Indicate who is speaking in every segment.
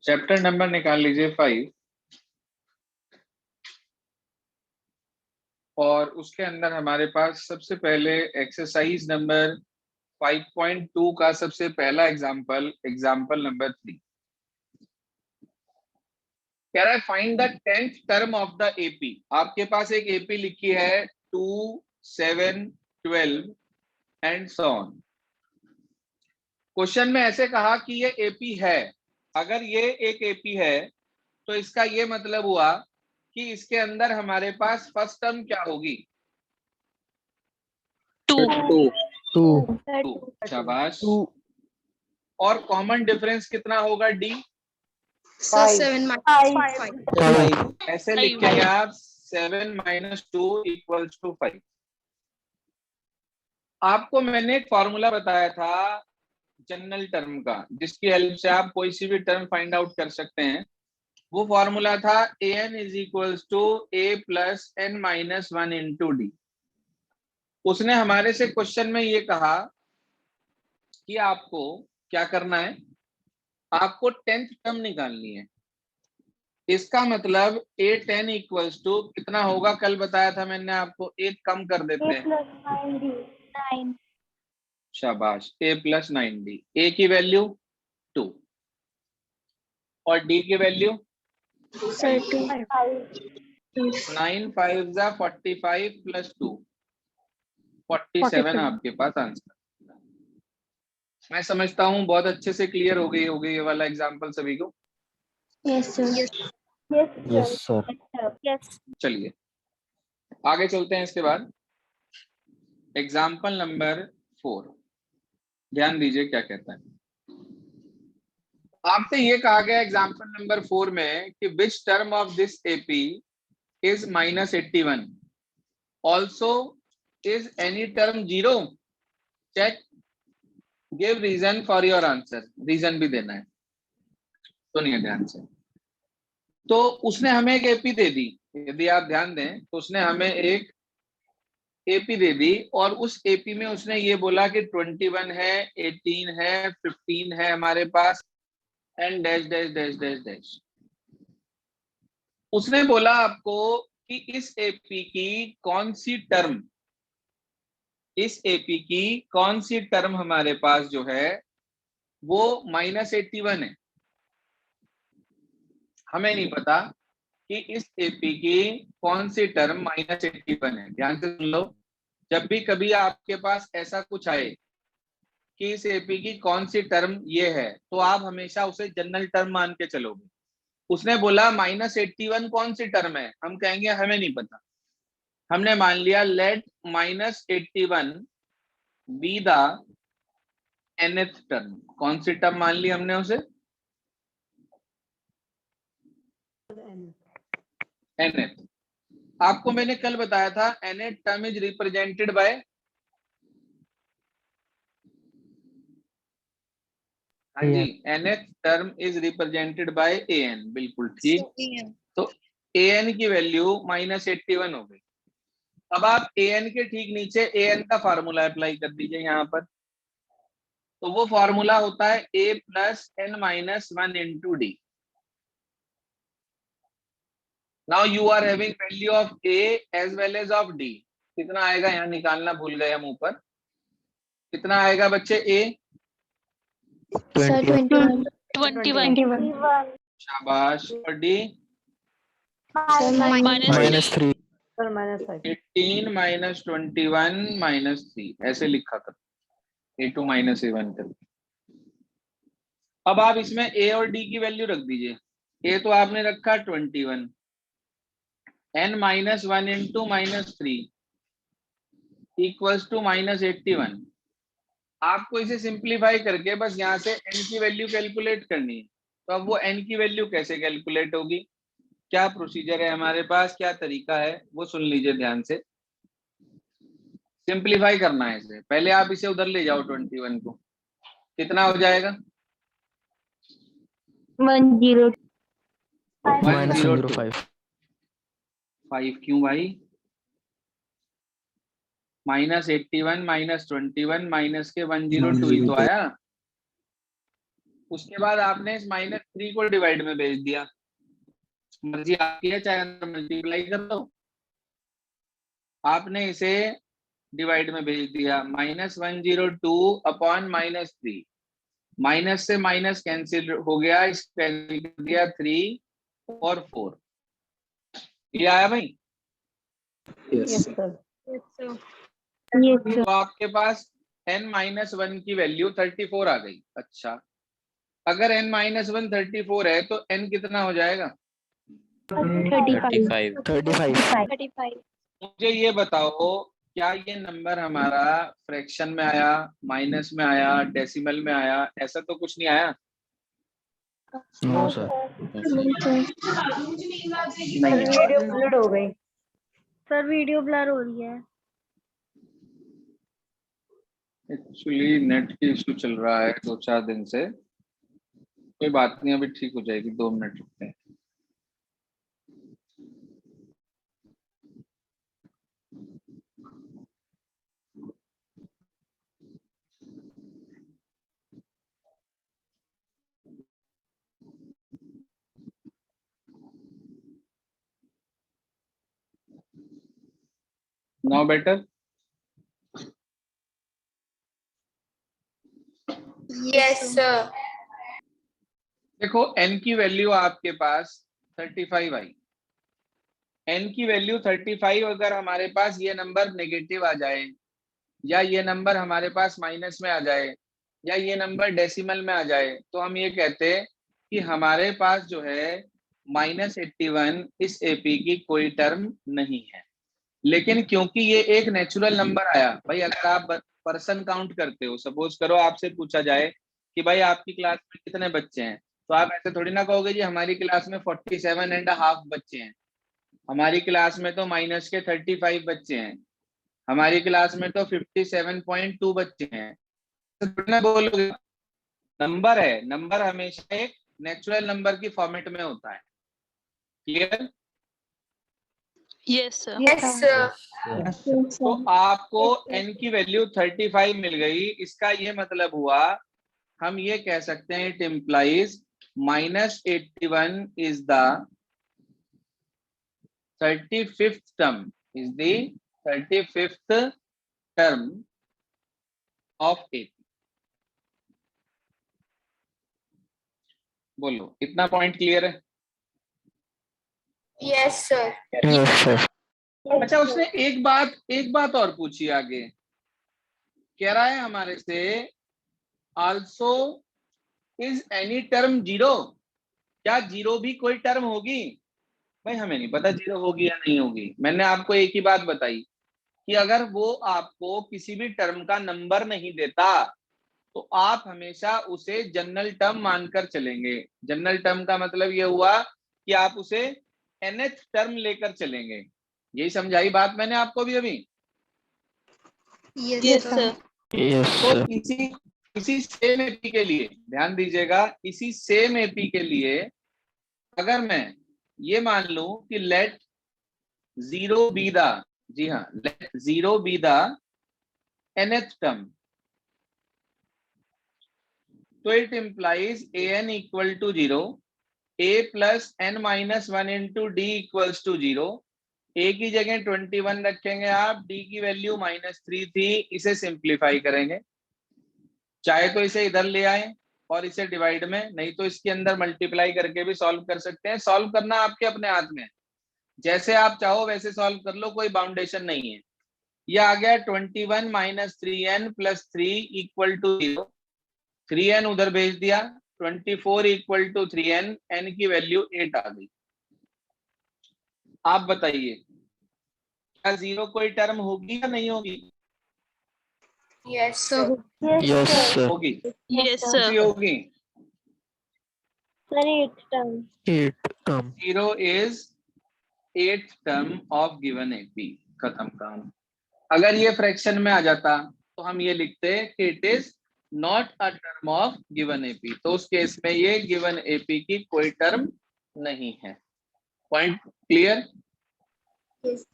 Speaker 1: Chapter number निकाल लीजिए 5 और उसके अंदर हमारे पास सबसे पहले एक्सरसाइज नंबर 5.2 का सबसे पहला एग्जाम्पल नंबर 3 कह रहा है find the 10th term of the AP. आपके पास एक एपी लिखी है 2, 7, 12 एंड सो ऑन। क्वेश्चन में ऐसे कहा कि ये एपी है। अगर ये एक एपी है तो इसका ये मतलब हुआ कि इसके अंदर हमारे पास फर्स्ट टर्म क्या होगी? 2। शाबाश। और कॉमन डिफरेंस कितना होगा? डी।
Speaker 2: 7 -5
Speaker 1: ऐसे लिखेंगे आप 7 - 2 = 5। आपको मैंने एक फॉर्मूला बताया था जनरल टर्म का, जिसकी हेल्प से आप कोई सी भी टर्म फाइंड आउट कर सकते हैं। वो फॉर्मूला था an = a + n - 1 × d। उसने हमारे से क्वेश्चन में ये कहा कि आपको क्या करना है, आपको 10th टर्म निकालनी है। इसका मतलब a10 = कितना होगा? कल बताया था मैंने आपको, एक कम कर देते हैं। शाबाश, a + 9d। a की वैल्यू 2 और d की वैल्यू 9 × 5 = 45 + 2 47 आपके पास आंसर। मैं समझता हूं बहुत अच्छे से क्लियर हो गई होगी ये वाला एग्जांपल सभी को।
Speaker 2: Yes sir.
Speaker 1: चलिए आगे चलते हैं। इसके बाद एग्जाम्पल नंबर 4, ध्यान दीजिए क्या कहता है। आपसे ये कहा गया एग्जाम्पल नंबर 4 में कि which term of this AP is -81, also is any term 0? Check, give reason for your answer. Reason भी देना है, सुनिए ध्यान से। तो उसने हमें एक एपी दे दी, यदि आप ध्यान दें तो उसने हमें एक एपी दे दी और उस एपी में उसने ये बोला कि 21 है, 18 है, 15 है हमारे पास and dash dash dash dash dash. उसने बोला आपको कि इस एपी की कौन सी टर्म, इस एपी की कौन सी टर्म हमारे पास जो है वो -81 है। हमें नहीं पता कि इस एपी की कौन सी टर्म -81 है। ध्यान से सुन लो, जब भी कभी आपके पास ऐसा कुछ आए कि इस एपी की कौन सी टर्म ये है, तो आप हमेशा उसे जनरल टर्म मान के चलोगे। उसने बोला -81 कौन सी टर्म है, हम कहेंगे हमें नहीं पता। हमने मान लिया let -81 be the nth term. कौन सी टर्म मान ली हमने उसे? nth। आपको मैंने कल बताया था nth term is represented by, हाँ जी, nth term is represented by an। बिल्कुल ठीक। तो an की वैल्यू -81 हो गई। अब आप an के ठीक नीचे an का फार्मूला अप्लाई कर दीजिए यहाँ पर। तो वो फार्मूला होता है a + n - 1 × d। Now you are having value of a as well as of d। कितना आएगा यहाँ निकालना भूल गए हम ऊपर। कितना आएगा बच्चे? a
Speaker 2: 21
Speaker 1: शाबाश। और d
Speaker 2: -3
Speaker 1: 18 - 21 - 3 ऐसे लिखा था, a2 - a1 कर। अब आप इसमें a और d की वैल्यू रख दीजिए। a तो आपने रखा 21, n - 1 × -3 = -81। आपको इसे सिंप्लीफाई करके बस यहाँ से n की वैल्यू कैलकुलेट करनी है। तो अब वो n की वैल्यू कैसे कैलकुलेट होगी, क्या प्रोसीजर है हमारे पास, क्या तरीका है, वो सुन लीजिए ध्यान से। सिंप्लीफाई करना है इसे। पहले आप इसे उधर ले जाओ 21 को, कितना हो जाएगा?
Speaker 2: 105
Speaker 1: 5 क्यों भाई? -81 - 21 माइनस के 102 ही तो आया। उसके बाद आपने इस -3 को डिवाइड में भेज दिया, मर्जी आपकी है, चाहे अंदर मल्टीप्लाई कर दो। आपने इसे डिवाइड में भेज दिया, -102 अपॉन -3, माइनस से माइनस कैंसिल हो गया, इस कैंसिल कर दिया 3 और 4। ये आया भाई?
Speaker 2: Yes sir.
Speaker 1: तो आपके पास n-1 की वैल्यू 34 आ गई। अच्छा, अगर n-1 34 है तो n कितना हो जाएगा?
Speaker 2: 35।
Speaker 1: मुझे ये बताओ, क्या ये नंबर हमारा फ्रैक्शन में आया, माइनस में आया, डेसिमल में आया? ऐसा तो कुछ नहीं आया।
Speaker 2: No sir.
Speaker 1: नहीं
Speaker 3: वीडियो ब्लर हो गई सर, वीडियो ब्लर हो रही है।
Speaker 1: एक्चुअली नेट की इशू चल रहा है 2-4 दिन से। कोई बात नहीं, अभी ठीक हो जाएगी, 2 मिनट रुकते हैं। Now better?
Speaker 4: Yes sir.
Speaker 1: देखो n की वैल्यू आपके पास 35 आई। n की वैल्यू 35, अगर हमारे पास ये नंबर नेगेटिव आ जाए, या ये नंबर हमारे पास माइनस में आ जाए, या ये नंबर डेसिमल में आ जाए, तो हम ये कहते हैं कि हमारे पास जो है -81 इस एपी की कोई टर्म नहीं है। लेकिन क्योंकि ये एक नेचुरल नंबर आया, भाई अगर आप पर्सन काउंट करते हो, सपोज करो आपसे पूछा जाए कि भाई आपकी क्लास में कितने बच्चे हैं, तो आप ऐसे थोड़ी ना कहोगे जी हमारी क्लास में 47.5 बच्चे हैं, हमारी क्लास में तो माइनस के 35 बच्चे हैं, हमारी क्लास में तो 57.2 बच्चे हैं। तो थोड़ी ना बोलोगे। नंबर है, नंबर हमेशा एक नेचुरल नंबर की फॉर्मेट में होता है। क्लियर?
Speaker 4: Yes sir.
Speaker 1: तो आपको n की वैल्यू 35 मिल गई। इसका ये मतलब हुआ, हम ये कह सकते हैं, it implies -81 is the 35th term, is the 35th term of AP. बोलो, इतना पॉइंट क्लियर है?
Speaker 4: Yes sir.
Speaker 2: Yes sir.
Speaker 1: अच्छा, उसने एक बात और पूछी आगे, कह रहा है हमारे से also is any term zero, क्या जीरो भी कोई टर्म होगी? भाई हमें नहीं पता जीरो होगी या नहीं होगी। मैंने आपको एक ही बात बताई कि अगर वो आपको किसी भी टर्म का नंबर नहीं देता तो आप हमेशा उसे जनरल टर्म मानकर चलेंगे। जनरल टर्म का मतलब ये हुआ कि आप उसे nth टर्म लेकर चलेंगे। यही समझाई बात मैंने आपको भी अभी।
Speaker 4: Yes sir.
Speaker 2: यस
Speaker 1: तो
Speaker 2: सर।
Speaker 1: इसी सेम एपी के लिए ध्यान दीजिएगा, इसी सेम एपी के लिए अगर मैं ये मान लूं कि लेट जीरो बी द, जी हाँ, let zero be the nth term, तो it implies an equal to 0, a plus n-1 into D equals to 0। a की जगह 21 रखेंगे आप, d की वैल्यू -3 थी, इसे सिंप्लीफाई करेंगे। चाहे तो इसे इधर ले आए और इसे डिवाइड में, नहीं तो इसके अंदर मल्टीप्लाई करके भी सॉल्व कर सकते हैं। सॉल्व करना आपके अपने हाथ में है, जैसे आप चाहो वैसे सॉल्व कर लो, कोई बाउंडेशन नहीं है। ये आ गया 21 - 3n + 3 इक्वल टू 0, 3n उधर भेज दिया, 24 इक्वल टू 3n, n की वैल्यू 8 आ गई। आप बताइए, क्या जीरो कोई टर्म होगी या नहीं होगी?
Speaker 4: Yes sir.
Speaker 2: Yes sir.
Speaker 1: होगी।
Speaker 4: यस
Speaker 1: कौन सी
Speaker 4: सर।
Speaker 1: होगी?
Speaker 3: Sir 8 term.
Speaker 2: 8 term.
Speaker 1: Zero is 8th term of given AP. खत्म काम। अगर ये फ्रैक्शन में आ जाता तो हम ये लिखते कि it is not a term of given AP, तो उस केस में ये गिवन एपी की कोई टर्म नहीं है। Point clear?
Speaker 4: यस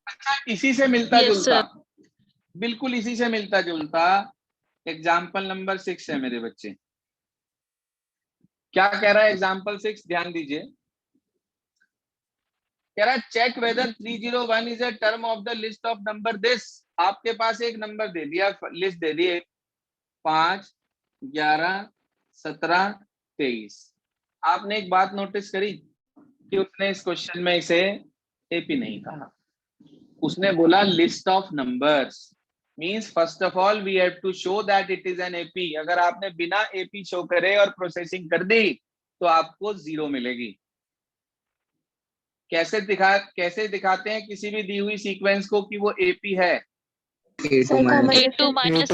Speaker 1: अच्छा, इसी से मिलता
Speaker 4: यस
Speaker 1: जुलता,
Speaker 4: सर।
Speaker 1: बिल्कुल इसी से मिलता जुलता एग्जाम्पल नंबर 6 है मेरे बच्चे। क्या कह रहा है एग्जाम्पल 6, ध्यान दीजिए। कह रहा है check whether 301 is a term of the list of number this. आपके पास एक नंबर दे दिया, लिस्ट दे दी 5, 11, 17, 23। आपने एक बात नोटिस करी कि उसने इस क्वेश्चन में इसे एपी नहीं कहा, उसने बोला list of numbers. Means first of all we have to show that it is an AP. अगर आपने बिना एपी शो करे और प्रोसेसिंग कर दी तो आपको 0 मिलेगी। कैसे दिखाते हैं किसी भी दी हुई सीक्वेंस को कि वो एपी है?
Speaker 2: A2 minus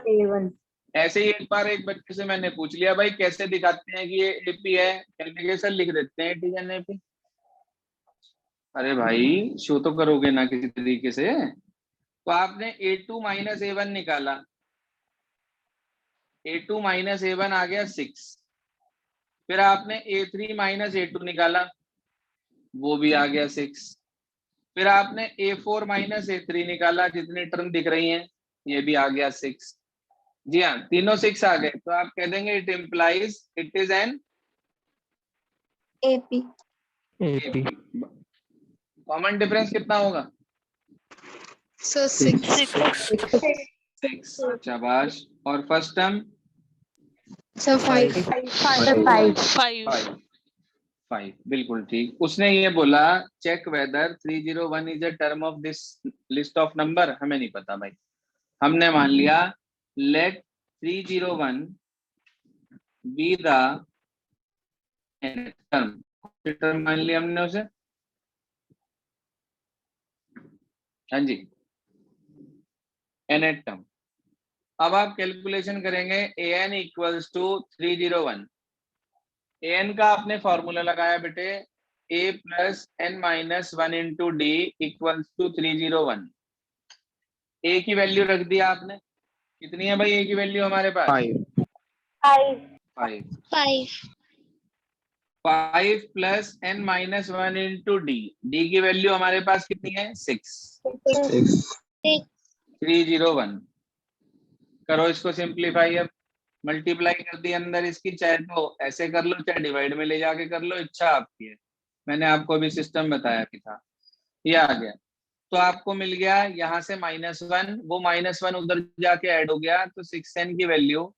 Speaker 2: A1.
Speaker 1: ऐसे ही एक बार एक बच्चे से मैंने पूछ लिया, भाई कैसे दिखाते हैं कि ये एपी है? कहने के सर लिख देते हैं इट इज एन एपी। अरे भाई शो तो करोगे ना किसी तरीके से। तो आपने A2 माइनस A1 निकाला, A2 माइनस A1 आ गया 6। फिर आपने A3 माइनस A2 निकाला, वो भी आ गया 6। फिर आपने A4 माइनस A3 निकाला, जितनी टर्म दिख रही हैं ये भी आ गया 6। जी हाँ, तीनों 6 आ गए। तो आप कह देंगे it implies it is N
Speaker 4: AP.
Speaker 2: AP.
Speaker 1: Common difference कितना होगा?
Speaker 4: So 6.
Speaker 1: 6। शाबाश। और फर्स्ट टर्म?
Speaker 4: So 5.
Speaker 1: 5। बिल्कुल ठीक। उसने ये बोला check whether 301 is a term of this list of number. हमें नहीं पता भाई, हमने मान लिया लेट 301 बी द टर्म मान लिया हमने उसे। हाँ जी, nth टर्म। अब आप कैलकुलेशन करेंगे an इक्वल्स टू 301। an का आपने फॉर्मूला लगाया बेटे, a plus n minus 1 into D equals to 301। a की वैल्यू रख दिया आपने, कितनी है भाई a की वैल्यू हमारे पास? 5 plus n minus 1 into D, D की वैल्यू हमारे पास कितनी है? 6। 301। करो इसको सिंप्लीफाई। अब मल्टीप्लाई कर दी अंदर इसकी, चाहे तो ऐसे कर लो चाहे डिवाइड में ले जाके कर लो, इच्छा आपकी है। मैंने आपको अभी सिस्टम बताया भी था। ये आ गया तो आपको मिल गया यहाँ से -1, वो -1 उधर जाके ऐड हो गया, तो 6n की वैल्यू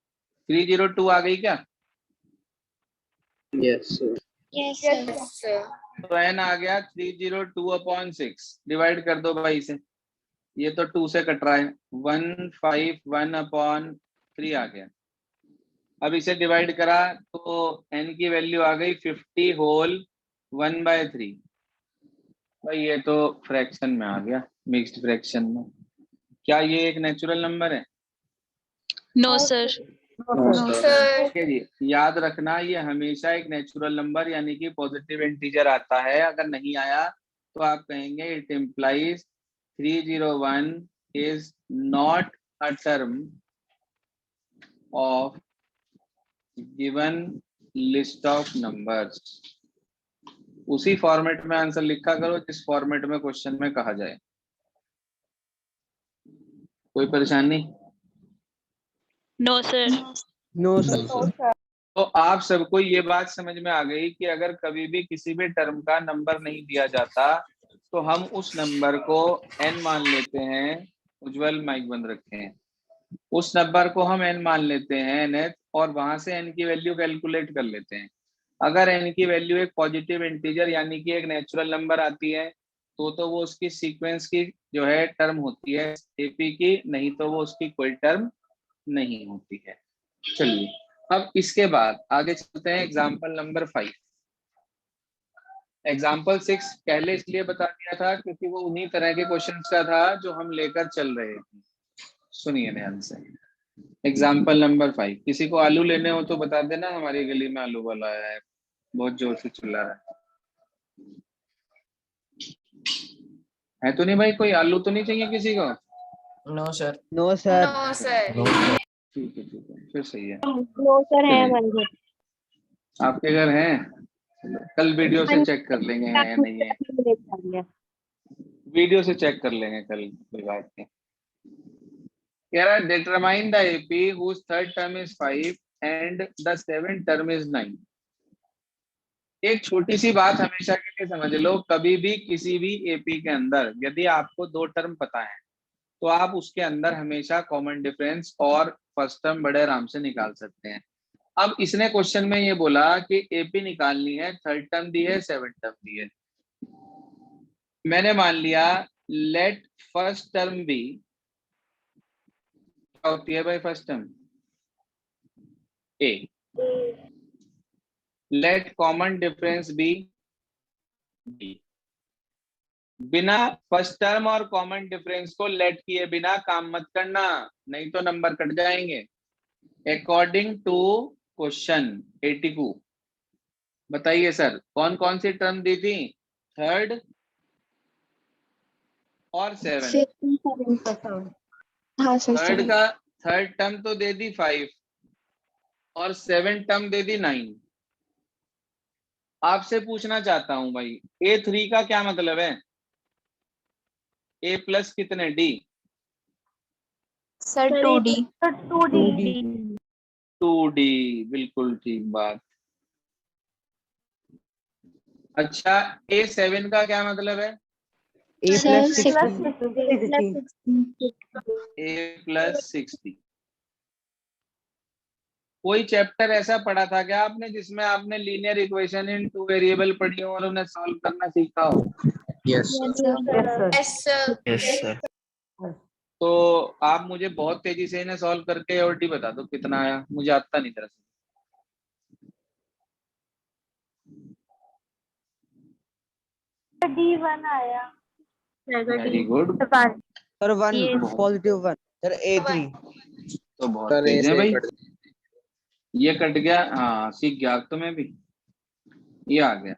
Speaker 1: 302 आ गई क्या?
Speaker 2: Yes, sir.
Speaker 4: Yes, sir.
Speaker 1: तो n आ गया 302/6। डिवाइड कर दो भाई इसे, ये तो 2 से कट रहा है, 151/3 आ गया। अब इसे डिवाइड करा तो n की वैल्यू आ गई 50 होल 1/3। भाई ये तो फ्रैक्शन में आ गया, मिक्स्ड फ्रैक्शन में। क्या ये एक नेचुरल नंबर है?
Speaker 4: No, sir.
Speaker 1: ठीक है जी, याद रखना ये हमेशा एक नेचुरल नंबर यानी कि पॉजिटिव इंटीजर आता है। अगर नहीं आया तो आप कहेंगे it implies 301 is not a term of given list of numbers. उसी फॉर्मेट में आंसर लिखा करो जिस फॉर्मेट में क्वेश्चन में कहा जाए। कोई परेशानी?
Speaker 4: No, sir.
Speaker 2: No, sir.
Speaker 1: तो आप सबको ये बात समझ में आ गई कि अगर कभी भी किसी भी टर्म का नंबर नहीं दिया जाता तो हम उस नंबर को n मान लेते हैं। उज्जवल माइक बंद रखे हैं। उस नंबर को हम n मान लेते हैं nth, और वहां से n की वैल्यू कैलकुलेट कर लेते हैं। अगर n की वैल्यू एक पॉजिटिव इंटीजर यानी कि एक नेचुरल नंबर आती है तो वो उसकी सीक्वेंस की जो है टर्म होती है एपी की, नहीं तो वो उसकी कोई टर्म नहीं होती है। चलिए अब इसके बाद आगे चलते हैं एग्जाम्पल नंबर 5। एग्जाम्पल 6 पहले इसलिए बता दिया था क्योंकि वो उन्हीं तरह के क्वेश्चंस का था जो हम लेकर चल रहे थे। सुनिए ध्यान से। एग्जाम्पल नंबर 5, किसी को आलू लेने हो तो बता देना, हमारी गली में आलू वाला आया है, बहुत जोर से चिल्ला रहा है तो नहीं भाई? कोई आलू तो नहीं चाहिए किसी को?
Speaker 2: No, sir.
Speaker 4: No, sir.
Speaker 1: ठीक है फिर सही है।
Speaker 3: नो सर है हमारे घर।
Speaker 1: आपके घर है? कल वीडियो से चेक कर लेंगे है या नहीं है, वीडियो से चेक कर लेंगे कल, कोई बात नहीं। कह रहा है determine the AP whose third term is 5 and the seventh term is 9। एक छोटी सी बात हमेशा के लिए समझ लो, कभी भी किसी भी एपी के अंदर यदि आपको दो टर्म पता है तो आप उसके अंदर हमेशा कॉमन डिफरेंस और फर्स्ट टर्म बड़े आराम से निकाल सकते हैं। अब इसने क्वेश्चन में ये बोला कि एपी निकालनी है, थर्ड टर्म दी है, सेवेंथ टर्म दी है। मैंने मान लिया लेट फर्स्ट टर्म बी, क्या होती है भाई first term? A. Let common difference be B. बिना फर्स्ट टर्म और कॉमन डिफरेंस को लेट किए बिना काम मत करना, नहीं तो नंबर कट जाएंगे। अकॉर्डिंग टू क्वेश्चन 82 बताइए सर कौन कौन सी टर्म दी थी? थर्ड और सेवन। थर्ड टर्म तो दे दी 5 और सेवन टर्म दे दी 9। आपसे पूछना चाहता हूं भाई A3 का क्या मतलब है? A प्लस कितने डी?
Speaker 4: Sir 2D।
Speaker 1: 2D, बिल्कुल ठीक बात। अच्छा A7 का क्या मतलब है?
Speaker 2: A plus 60.
Speaker 1: A plus 60। कोई चैप्टर ऐसा पढ़ा था क्या आपने जिसमें आपने linear equation in two variable पढ़ी हो और उन्हें सॉल्व करना सीखा हो?
Speaker 2: Yes, sir.
Speaker 4: Yes, sir.
Speaker 1: तो आप मुझे बहुत तेजी से इन्हें सॉल्व करके AOD बता दो कितना आया, मुझे आता नहीं तरह से।
Speaker 3: D1 आया।
Speaker 1: Very good.
Speaker 2: Sir, 1 positive 1. Sir, A3.
Speaker 1: तो बहुत तेज है भाई, ये कट गया। हाँ सीख गया तो मैं भी, ये आ गया।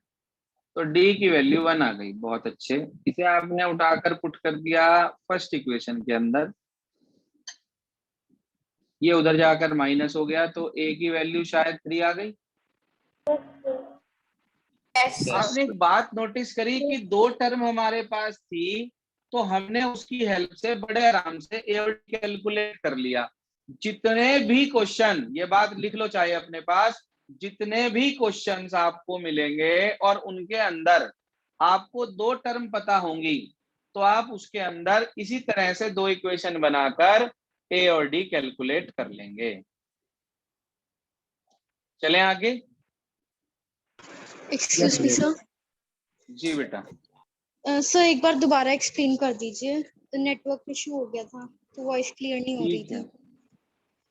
Speaker 1: तो D की वैल्यू 1 आ गई, बहुत अच्छे। इसे आपने उठाकर पुट कर दिया फर्स्ट इक्वेशन के अंदर, ये उधर जाकर माइनस हो गया तो A की वैल्यू शायद 3 आ गई। आपने एक बात नोटिस करी कि दो टर्म हमारे पास थी तो हमने उसकी हेल्प से बड़े आराम से AOD कैलकुलेट कर लिया। जितने भी क्वेश्चन, ये बात लिख लो चाहे अपने पास, जितने भी क्वेश्चंस आपको मिलेंगे और उनके अंदर आपको दो टर्म पता होंगी तो आप उसके अंदर इसी तरह से दो इक्वेशन बनाकर A और D कैलकुलेट कर लेंगे। चलें आगे।
Speaker 5: Excuse me sir.
Speaker 1: जी बेटा।
Speaker 5: सर एक बार दोबारा एक्सप्लेन कर दीजिए, तो नेटवर्क इशू हो गया था तो वॉइस क्लियर नहीं हो रही थी।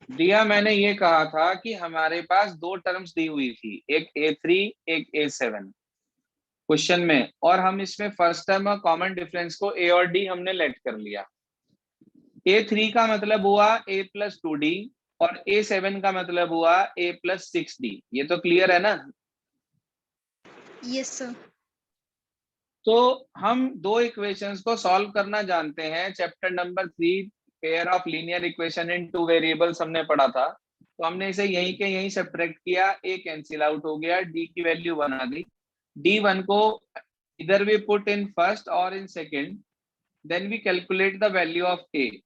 Speaker 1: दिया मैंने ये कहा था कि हमारे पास दो टर्म्स दी हुई थी, एक A3 एक A7 क्वेश्चन में, और हम इसमें फर्स्ट टर्म और कॉमन डिफरेंस को A और D हमने लेट कर लिया। A3 का मतलब हुआ A प्लस 2D और A7 का मतलब हुआ A प्लस 6D। ये तो क्लियर है ना?
Speaker 5: Yes sir.
Speaker 1: तो हम दो इक्वेशंस को सॉल्व करना जानते हैं। Chapter number 3 pair of linear equation in two variables हमने पढ़ा था, तो हमने इसे यहीं के यहीं सब्ट्रैक्ट किया, A कैंसिल आउट हो गया, D की वैल्यू 1 आ गई। D1 को इधर वी पुट इन फर्स्ट और in second, then we calculate the value of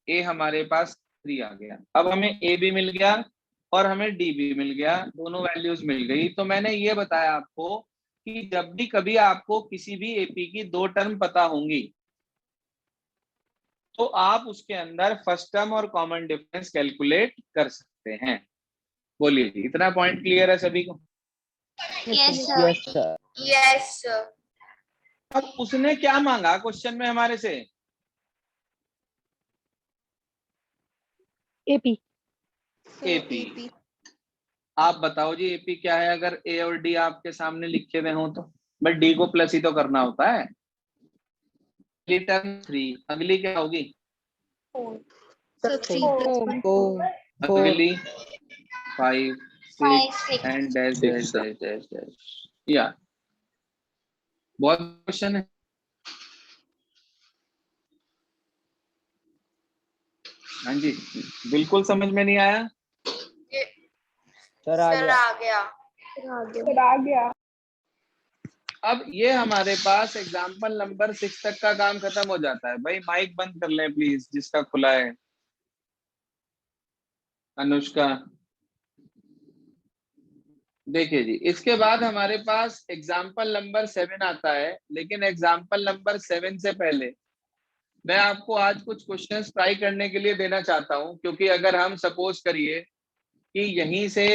Speaker 1: A हमारे पास 3 आ गया। अब हमें A भी मिल गया और हमें D भी मिल गया, दोनों वैल्यूज मिल गई। तो मैंने ये बताया आपको कि जब भी कभी आपको किसी भी एपी की दो टर्म पता होंगी तो आप उसके अंदर फर्स्ट टर्म और कॉमन डिफरेंस कैलकुलेट कर सकते हैं। बोलिए जी, इतना पॉइंट क्लियर है सभी को?
Speaker 5: Yes
Speaker 2: Yes, sir.
Speaker 4: Yes, sir.
Speaker 1: अब उसने क्या मांगा क्वेश्चन में हमारे से?
Speaker 3: एपी।
Speaker 1: एपी। आप बताओ जी एपी क्या है अगर A और D आपके सामने लिखे हुए हो तो? बट D को प्लस ही तो करना होता है। टर्म 3, अगली क्या होगी?
Speaker 5: 3 + 1।
Speaker 1: अगली 5 6 and dash dash dash dash dash. या बहुत क्वेश्चन है। हाँ जी, बिल्कुल समझ में नहीं आया?
Speaker 2: Sir, आ गया.
Speaker 4: आ गया।
Speaker 1: अब ये हमारे पास एग्जाम्पल नंबर 6 तक का काम खत्म हो जाता है। भाई माइक बंद कर लें प्लीज जिसका खुला है। अनुष्का, देखिए जी, इसके बाद हमारे पास एग्जाम्पल नंबर 7 आता है, लेकिन एग्जाम्पल नंबर 7 से पहले मैं आपको आज कुछ क्वेश्चंस ट्राई करने के लिए देना चाहता हूं, क्योंकि अगर हम सपोज करिए कि यहीं से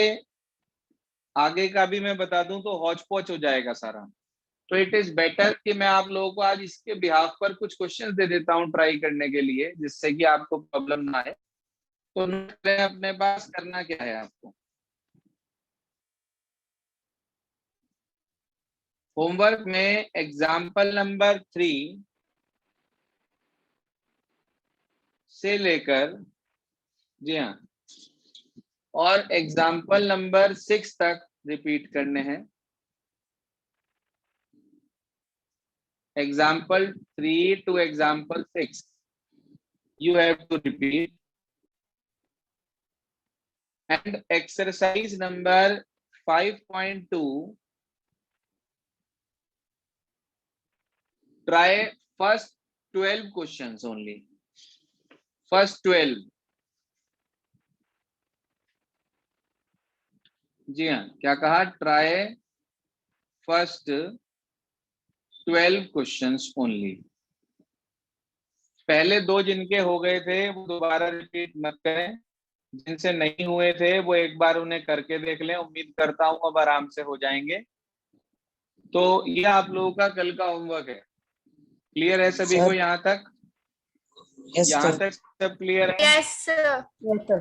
Speaker 1: आगे का भी मैं बता दूं तो हौच पौच हो जाएगा सारा, तो इट इज बेटर कि मैं आप लोगों को आज इसके बिहाफ पर कुछ क्वेश्चंस दे देता हूं ट्राई करने के लिए, जिससे कि आपको प्रॉब्लम ना आए। तो अपने पास करना क्या है आपको, होमवर्क में एग्जाम्पल नंबर 3 से लेकर, जी हाँ, और एग्जाम्पल नंबर 6 तक रिपीट करने हैं। Example 3 to example 6 you have to repeat, and exercise number 5.2 try first 12 questions only, first 12। जी हाँ, क्या कहा, ट्राई फर्स्ट 12 क्वेश्चंस ओनली। पहले 2 जिनके हो गए थे वो दोबारा रिपीट मत करें, जिनसे नहीं हुए थे वो एक बार उन्हें करके देख लें, उम्मीद करता हूं अब आराम से हो जाएंगे। तो ये आप लोगों का कल का होमवर्क है। क्लियर है सभी को यहाँ तक?
Speaker 2: यस
Speaker 1: यहाँ
Speaker 2: सर।
Speaker 1: तक सब क्लियर है?
Speaker 4: Yes, sir.
Speaker 3: Yes, sir.